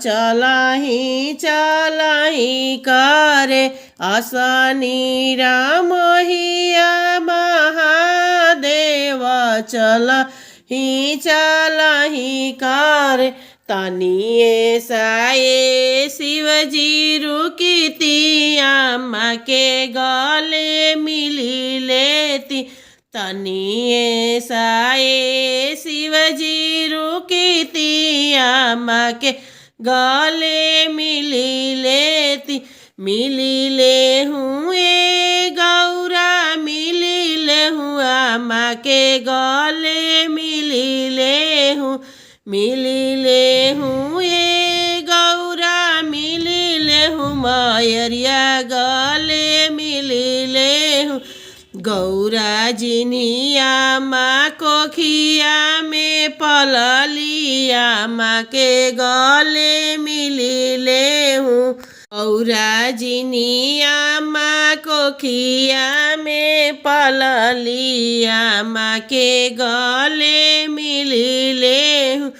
चलाही चलाही करे आसानी राम हिया महादेव चलाही चलाही करे तनिए साए शिवजी रुकीती अम्मा के गले मिली लेती तनिए साए शिवजी रुकीती अम्मा के गले मिली लेती मिली ले हूँ ए गौरा मिली ले हूँ अम्मा के गले मिली ले हूँ मिली ले हूँ ये गौरा मिली ले हूँ मायरिया गले मिली ले हूँ गौरा जिनिया माँ कोखिया में पललिया माँ के गले मिली ले हूँ गौरा जिनिया माँ कोखिया में पललिया माँ के गले मिली ले हूँ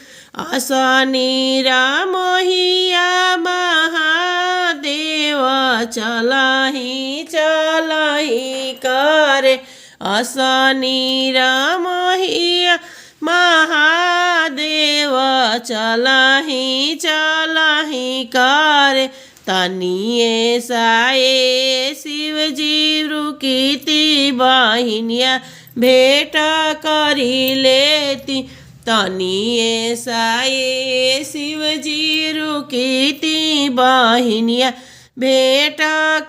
आसानी राम हिया महादेव चलाही चलाही करे आसानी राम हिया महादेव चलाही चलाही करे तनिए साए शिवजी रुकीती बहिनिया भेट करी लेती तनिए साए शिवजी रुकीती बहिनिया भेट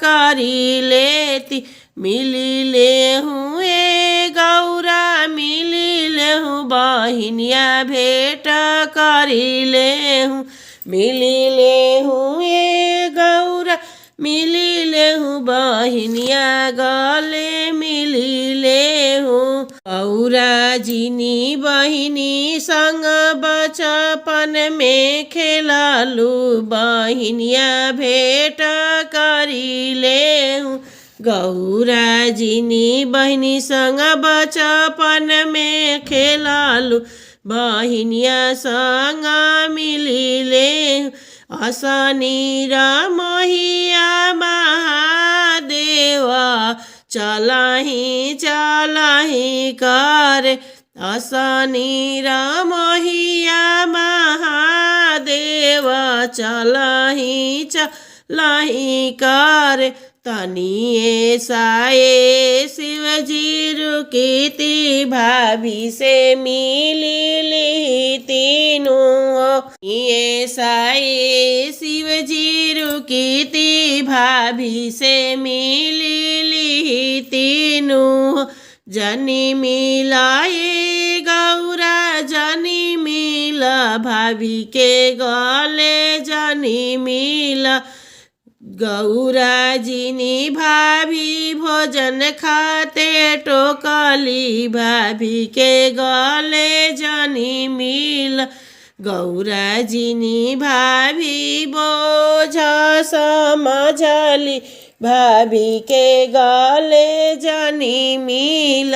करी लेती मिली ले हूँ ए गौरा मिली ले हूँ बहिनिया भेट करी ले हूँ मिली ले हूँ ए गौरा मिली ले हूँ बहिनिया गले मिली ले हूँ गौरा जिनी बहिनी संग बचपन में खेलालू बहिनिया भेट करी ले हूँ गौरा जिनी बहिनी संग बचपन में खेलालू बहिनिया संग मिली ले आसानी राम हिया महादेवा चलाही चलाही करे आसानी राम हिया महादेवा चलाही चलाही करे तनिए साए शिवजी रुकीती भाभी से मिली ली तीनों ये साए शिवजी रुकीती भाभी से मिली ली तीनों जनी मिलाए गौरा जनी मिला भाभी के गले जनी मिला गौरा जिनी भाभी भोजन खाते टोकली भाभी के गले जनी मिल गौरा जिनी भाभी बोझ समझली भाभी के गले जनी मिल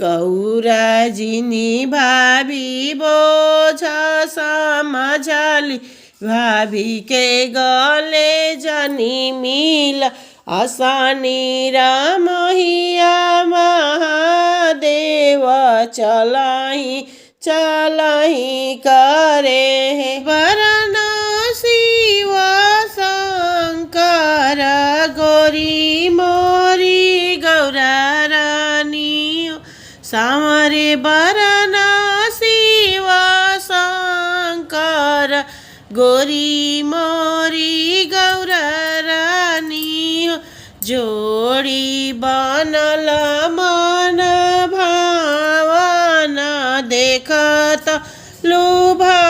गौरा जिनी भाभी बोझ समझली भाभी के गले जनी मिल आसानी राम हिया महादेव चलाही चलाही करे है वरण शिव शंकर गोरी मोरी गौरा रानी सामरे वरण शिव शंकर गोरी मोरी गौरा रानी जोड़ी बनल मन भावन देखत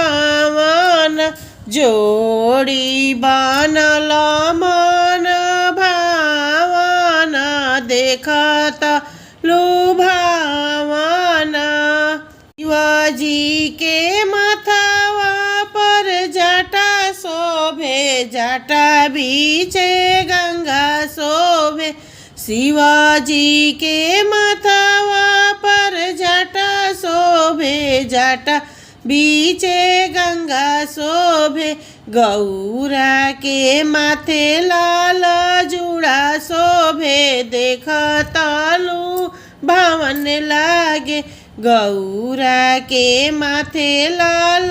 लुभावन जोड़ी बनल मन भावन देखत लुभावन शिवाजी के माथावा पर जटा शोभे जटा बीचे गंगा शोभे शिवाजी के माथावा पर जटा शोभे जटा बीचे गंगा शोभे गौरा के माथे लाल जुड़ा शोभे देख तलु भावन लागे गौरा के माथे लाल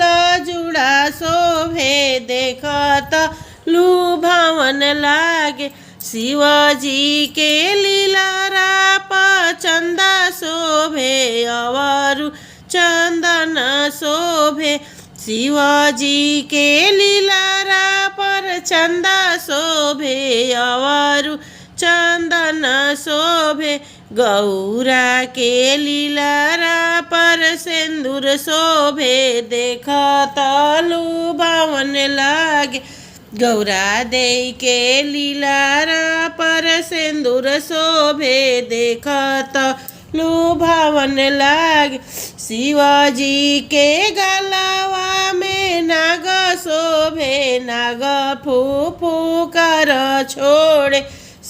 जुड़ा शोभे देख तलु भावन लागे शिवजी के लीलारा चंदा शोभे अवरु चंदन शोभे शिवजी के लीलारा पर चंदा शोभे अवरु चंदन शोभे गौरा के लीलारा पर सिंदूर शोभे देख तलु भावन लागे गौरा दे के लीलारा पर सिंदूर शोभे देख तलु भावन लागे शिवजी के गलवा में नाग शोभे नाग फूफू कर छोड़े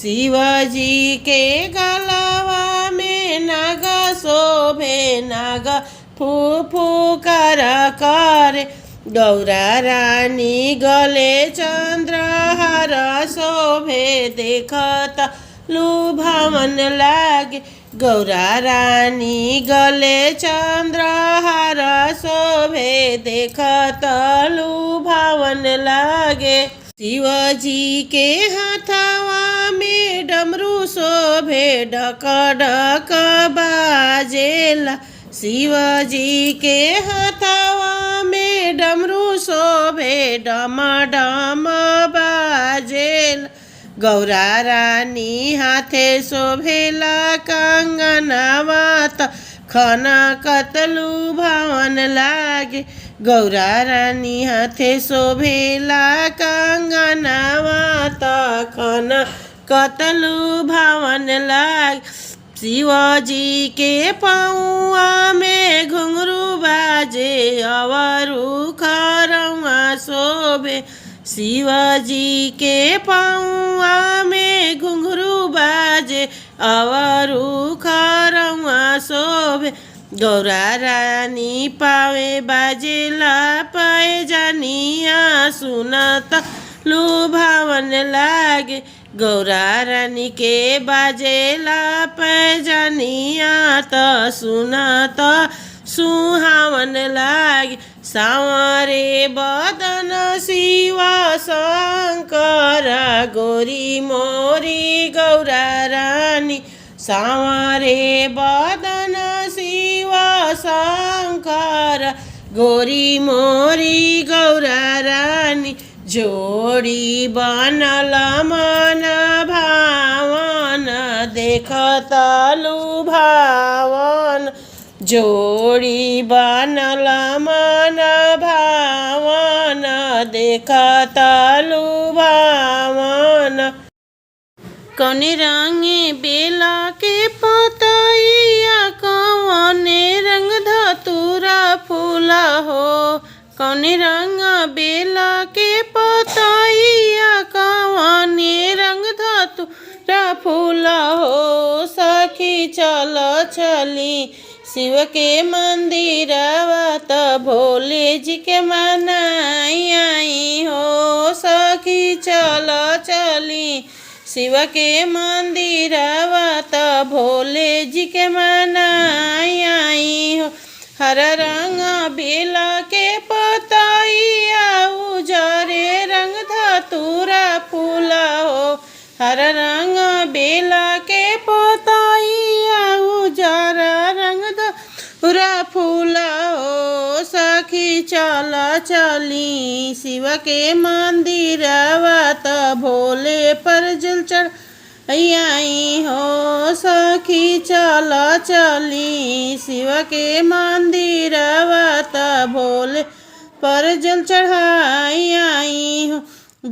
शिवजी के गलवा में नाग शोभे नाग फूफू कर करे गौरा रानी गले चंद्रहार शोभे देख तलु भावन लागे गौरा रानी गले चंद्रहार शोभे देख तलु भावन लागे शिवजी के हाथवा में डमरू शोभे ढक ढक बाजेला शिवजी के हाथवा में डमरू शोभे डम डम बाजेला गौरा रानी हाथे शोभेला कंगनवा खन कतलु भावन लागे गौरा रानी हाथे शोभेला कंगनवा खन कतलु भावन लागे शिवजी के पौआ में घुंघरू बाजे अवरु खरौआ शोभे शिवजी के पौआ में घुंघरू बाजे अवरु खरौआ शोभे गौरा रानी पावे बाजेला पाए जानिया सुनत लु भावन लागे गौरा रानी के बाजेला पैजानिया त सुनत सुहावन लागे सावरे बदन शिवा शंकर गोरी मोरी गौरा रानी सावरे बदन शिवा शंकर गोरी मोरी गौरा रानी जोड़ी बनल मन भावन देख तलु भावन जोड़ी बनल मन भावन देख तलु भावन कौने रंगे बेला के पतैया कौने रंग धतूरा फूला हो कौने रंग बेला के पतैया कौने रंग धतूरा फूला हो सखी चल चली शिव के मंदिरवा त भोले जी के मनाई आई हो सखी चल चली शिव के मंदिरवा त भोले जी के मनाई आई हो हर रंग बेला के पतैया उजरे रंग धतूरा फूला हो हर रंग बेला के पतैया उजरा रंग धतूरा फूला हो सखी चल चली शिव के मंदिरवा त भोले पर जल चढ़ आई हो सखी चल चली शिव के मंदिरवा त भोले पर जल चढ़ाई आई हो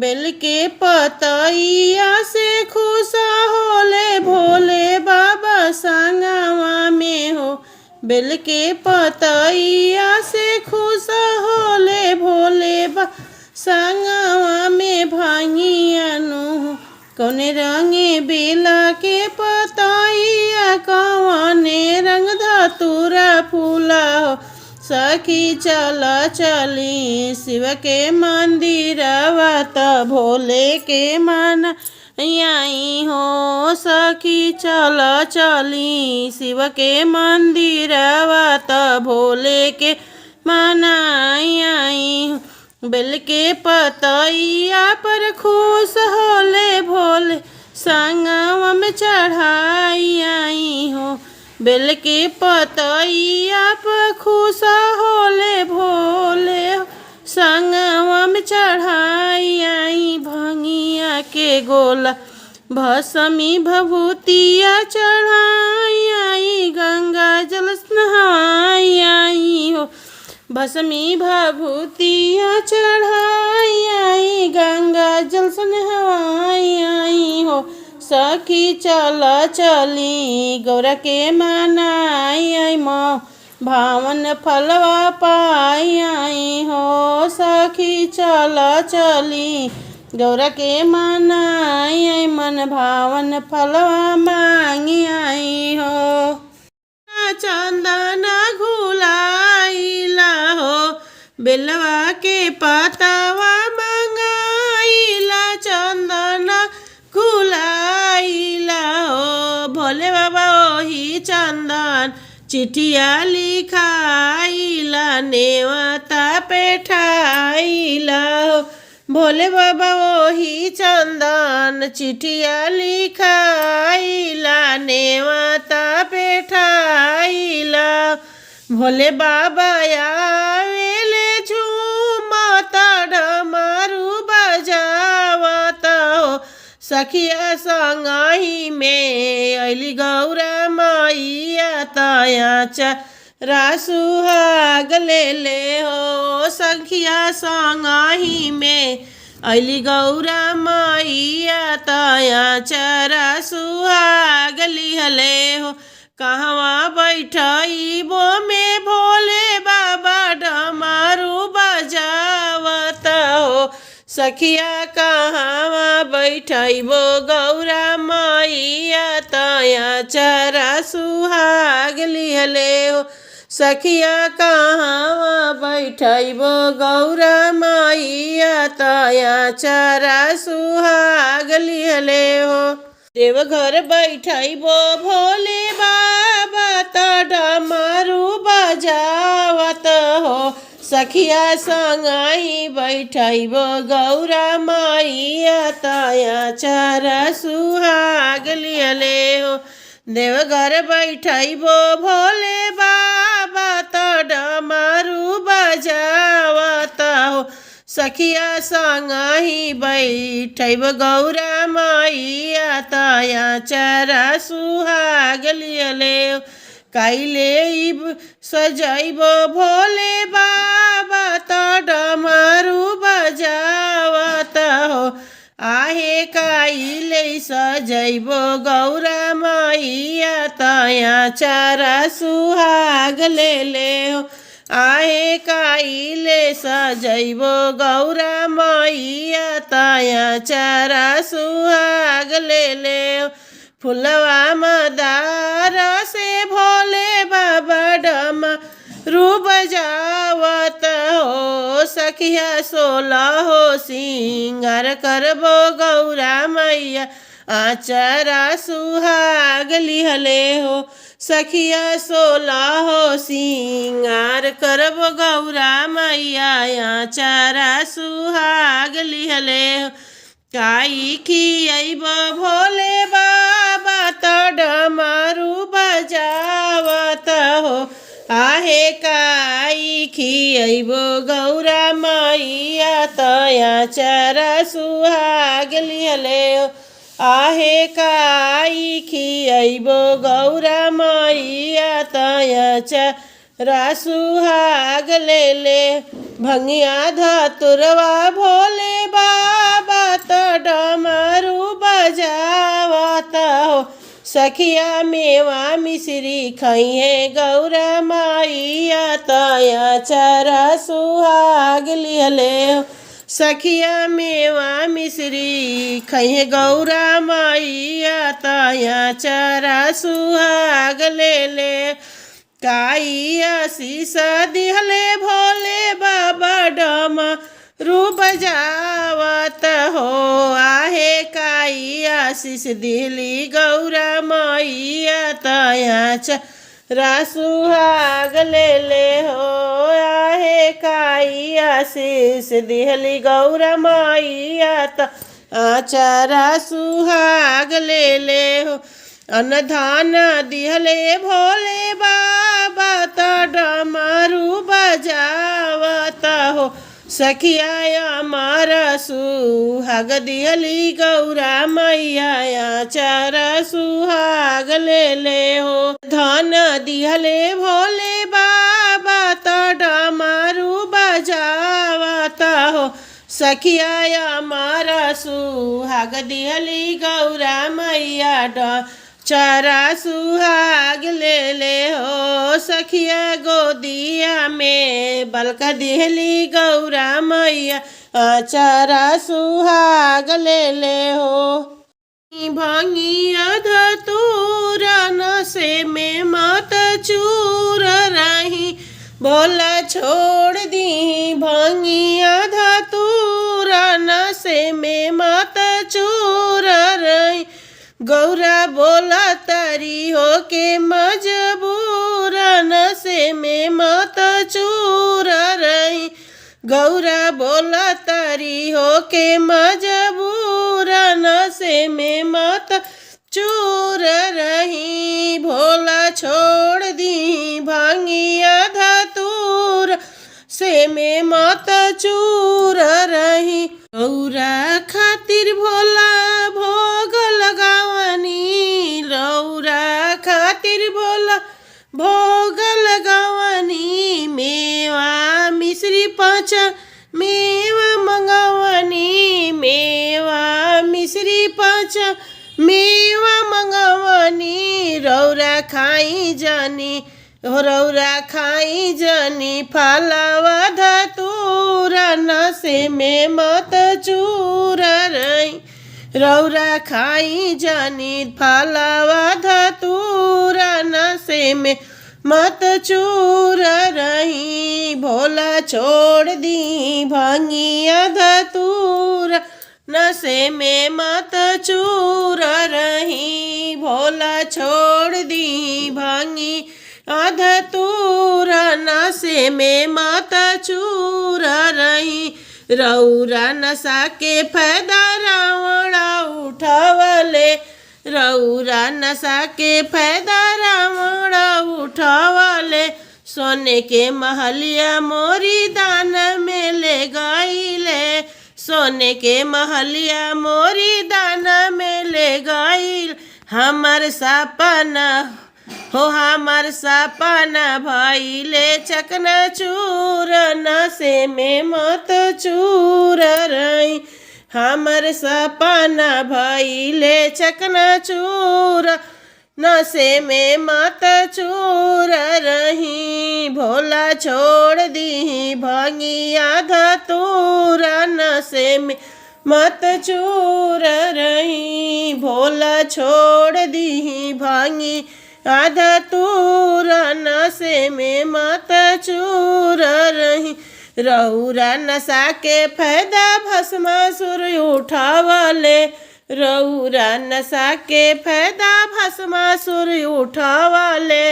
बेल के पतैया से खुश होले भोले बाबा संगवा में हो बेल के पतैया से खुश होले भोले बाबा संगवा में भांगियानु हो कौने रंगे बेला के पतैया कौने रंग धतूरा फूला हो सखी चल चली शिव के मंदिरवा त भोले के मन आई हो। सखी चल चली शिव के मंदिरवा त भोले के मनाई हो। बेल के पतैया पर खुश होले भोले संगवा में चढ़ाई आई हो। बेल के पतैया पर खुश होले भोले संगवा में चढ़ाई आई। भंगिया के गोला भस्मी भभूतिया चढ़ाई आई। गंगा जल नहाई आई हो। भस्मी भभूतिया चढ़ाई आई। गंगा जल नहाई आई हो। सखी चल चली गौरा के मनाई आई। भावन फलवा पाई आई हो। सखी चल चली गौरा के मनाई आई। मन भावन फलवा मांगी आई हो। चंदन घुलाइला हो बेलवा के पतवा मंगाइला। चंदन घुलाइला हो भोले बाबा ओही चंदन चिठिया लिखाइला। नेवता पेठाइला हो भोले बाबा ओही चंदन चिठिया लिखाइला। नेवता पेठाइला भोले बाबा आवेले झूमता डमरू बजावत हो। सखिया संगही में अली गौरा मैया तया रासुहाग ले हो। सखिया संगही में अली गौरा मैया तया रासुहाग लिहले हो। कहवा बैठइबो में भोले बाबा डमरू बजावत हो। सखिया कहवा बैठइबो गौरा मैया तया सुहाग लिहले हो। सखिया कहवा बैठइबो गौरा मैया तया सुहाग लिहले हो। देवघर बैठइबो भोले बाबा त डमरू बजावत हो। सखिया संगही बैठइबो गौरा मैया तया सुहाग लिहले हो। देवघर बैठइबो भोले बाबा त डमरू बजावत हो। सखिया संगही बैठइबो गौरा मैया तया सुहाग लिहले हो। काइले सजइबो भोले बाबा त डमरू बजावत हो। आहे काइले सजइबो गौरा मैया तया सुहाग ले हो। आहे काइले सजइबो गौरा मैया तया सुहाग ले हो। फुलवा मदार से भोले बाबा डमरू बजावत हो। सखिया 16 हो सिंगार करबो गौरा मैया आचरा सुहाग लिहले हो। सखिया 16 हो सिंगार करबो गौरा मैया आचरा सुहाग लिहले हो। काई खियइबो भोले बाबा त डमरू बजावत हो। आहे काई खियइबो गौरा मैया तया सुहाग लिहले हो। आहे काई खियइबो गौरा मैया तया सुहाग ले। भंगिया धतुरवा भोले बाबा त डमरू बजावत हो। सखिया मेवा मिश्री खइहे गौरा मैया तया सुहाग लिहले हो। सखिया मेवा मिश्री खइहे गौरा मैया तया सुहाग ले। काई आशीष दिहले भोले बाबा डमरू बजावत हो आहे काई आशीष दिली गौरा मैया तया रासुहाग ले हो आहे काई आशीष दिहली गौरा मैया आचारा सुहाग ले हो अनधान दिहले भोले बाबा डमरू बजावत हो सखिया मारा सुहाग दिहली गौरा मैया आचारा सुहाग ले हो धन दिहले भोले बाबा डमरू बजावत हो सखिया मारा सुहाग दिहली गौरा मैया चारा सुहाग ले हो सखिया गोदिया में बलक दिहली गौरा मैया चारा सुहाग ले हो भंगिया धतूरा नशे में मत चूर रही बोला छोड़ दी भंगिया धतूरा नशे में मत चूर रही गौरा बोला तारी हो के मजबूर नशे में मत चूर रही गौरा बोला तारी हो के मजबूर नशे में मत चूर रही भोला छोड़ दी भांगिया धतूर से में मत चूर रही गौरा खातिर भोला भोग लगावनी रौरा खातिर भोला भोग लगावनी मेवा मिश्री पाँच मेवा मंगावनी मेवा मिश्री पाँच मेवा मंगावनी रौरा खाई जानी रौरा खाई जानी फलवा धतूरा नशे में मत चूर रही रौरा खाई जानी फलवा धतूरा नशे में मत चूर रही भोला छोड़ दी भांगिया धतूरा नशे में मत चूर रही भोला छोड़ दी भांगी धतूरा नशे में मत चूर रही रौरा नशा के फायदा रावण उठावले रौरा नशा के फायदा रावण उठावले सोने के महलिया मोरी दान में ले गईले सोने के महलिया मोरी दाना में ले गईल हमर सपना हो हमर सपना भइले चकना चूर नशे में मत चूर रही हमर सपना भइले चकना चूर नशे में मत चूर रही भोला छोड़ दी भांगिया धतूरा नशे में मत चूर रही भोला छोड़ दी भांगी धतूरा नशे में मत चूर रही रौरा नशा के फायदा भस्मासुर उठावले रौरा नशा के फायदा भस्मासुर उठावले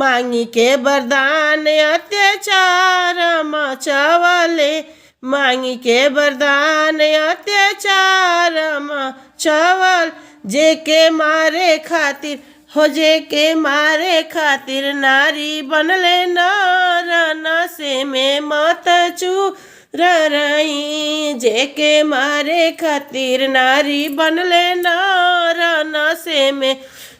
मांगी के वरदान अत्याचार मचावले मांगी के वरदान अत्याचार मचावल जे के मारे खातिर हो जे के मारे खातिर नारी बनले नर नशे में मत चूर रही जे के मारे खातिर नारी बनले नर नशे में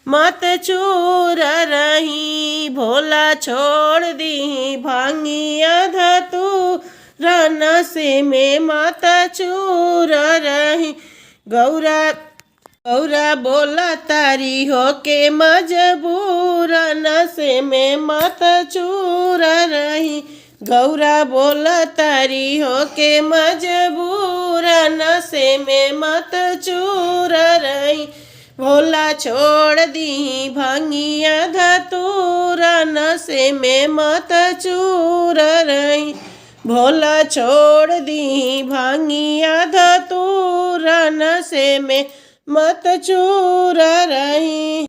मत चूर रही भोला छोड़ दी भांगिया धतूरा नशे में मत चूर रही गौरा गौरा बोला तारी हो के मजबूर नशे में मत चूर रही गौरा बोला तारी हो के मजबूर नशे में मत चूर रही भोला छोड़ दी भांगिया धतूरा नशे में मत चूर रही। भोला छोड़ दी भांगिया धतूरा नशे में मत चूर रही।